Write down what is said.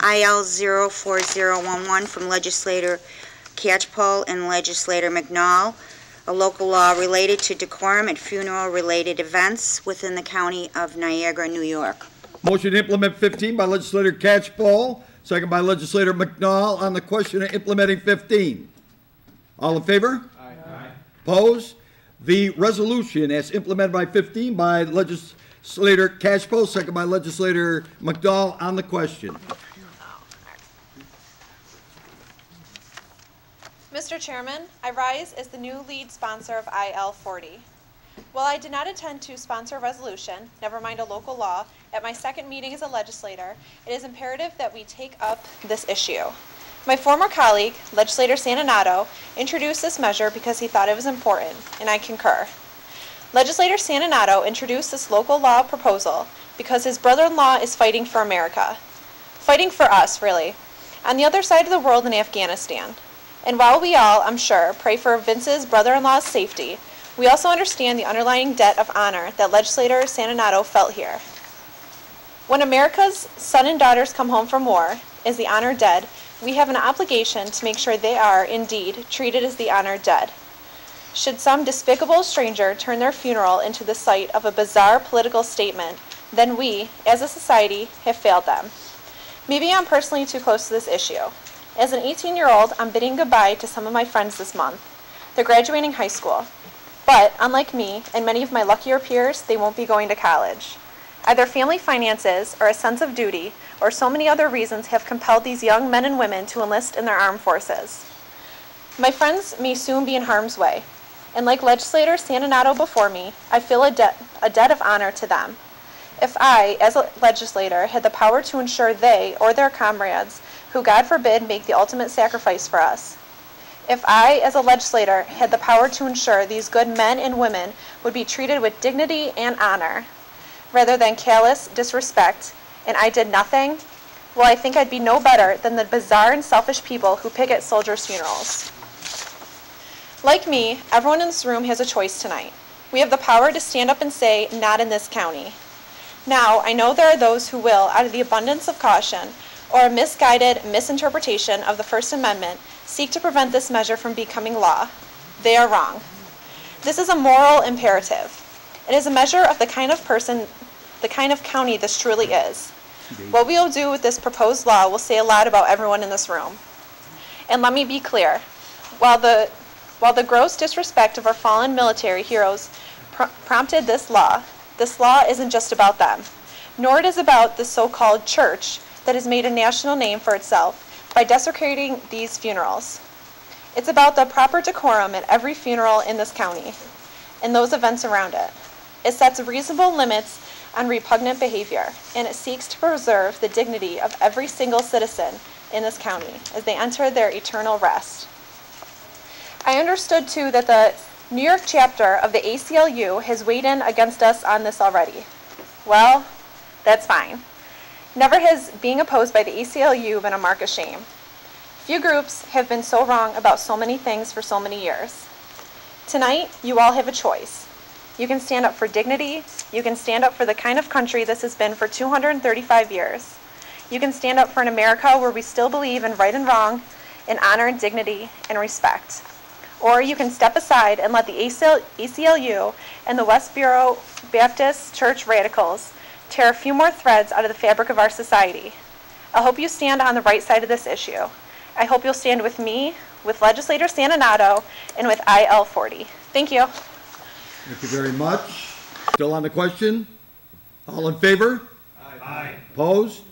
IL 04011 from Legislator Catchpole and Legislator McNall, a local law related to decorum at funeral-related events within the County of Niagara, New York. Motion to implement 15 by Legislator Catchpole, second by Legislator McNall on the question of implementing 15. All in favor? Aye. Opposed? The resolution as implemented by 15 by Legislator Catchpole, second by Legislator McNall on the question. Mr. Chairman, I rise as the new lead sponsor of IL 40. While I did not intend to sponsor a resolution, never mind a local law, at my second meeting as a legislator, it is imperative that we take up this issue. My former colleague, Legislator Santanato, introduced this measure because he thought it was important, and I concur. Legislator Santanato introduced this local law proposal because his brother-in-law is fighting for America. Fighting for us, really, on the other side of the world in Afghanistan. And while we all, I'm sure, pray for Vince's brother-in-law's safety, we also understand the underlying debt of honor that Legislator Santanato felt here. When America's sons and daughters come home from war, as the honored dead, we have an obligation to make sure they are, indeed, treated as the honored dead. Should some despicable stranger turn their funeral into the site of a bizarre political statement, then we, as a society, have failed them. Maybe I'm personally too close to this issue. As an 18-year-old, I'm bidding goodbye to some of my friends this month. They're graduating high school. But, unlike me and many of my luckier peers, they won't be going to college. Either family finances or a sense of duty or so many other reasons have compelled these young men and women to enlist in their armed forces. My friends may soon be in harm's way, and like Legislator Santanato before me, I feel a debt of honor to them. If I, as a legislator, had the power to ensure they or their comrades, who God forbid make the ultimate sacrifice for us, if I, as a legislator, had the power to ensure these good men and women would be treated with dignity and honor, rather than callous disrespect, and I did nothing, well, I think I'd be no better than the bizarre and selfish people who pick at soldiers' funerals. Like me, everyone in this room has a choice tonight. We have the power to stand up and say, not in this county. Now, I know there are those who will, out of the abundance of caution, or a misguided misinterpretation of the First Amendment, seek to prevent this measure from becoming law. They are wrong. This is a moral imperative. It is a measure of the kind of person, the kind of county this truly is. What we will do with this proposed law will say a lot about everyone in this room. And let me be clear, while the gross disrespect of our fallen military heroes prompted this law isn't just about them, nor it is about the so-called church that has made a national name for itself by desecrating these funerals. It's about the proper decorum at every funeral in this county and those events around it. It sets reasonable limits on repugnant behavior, and it seeks to preserve the dignity of every single citizen in this county as they enter their eternal rest. I understood, too, that the New York chapter of the ACLU has weighed in against us on this already. Well, that's fine. Never has being opposed by the ACLU been a mark of shame. Few groups have been so wrong about so many things for so many years. Tonight, you all have a choice. You can stand up for dignity. You can stand up for the kind of country this has been for 235 years. You can stand up for an America where we still believe in right and wrong, in honor and dignity and respect. Or you can step aside and let the ACLU and the Westboro Baptist Church radicals tear a few more threads out of the fabric of our society. I hope you stand on the right side of this issue. I hope you'll stand with me, with Legislator Santanato, and with IL 40. Thank you. Thank you very much. Still on the question? All in favor? Aye. Opposed?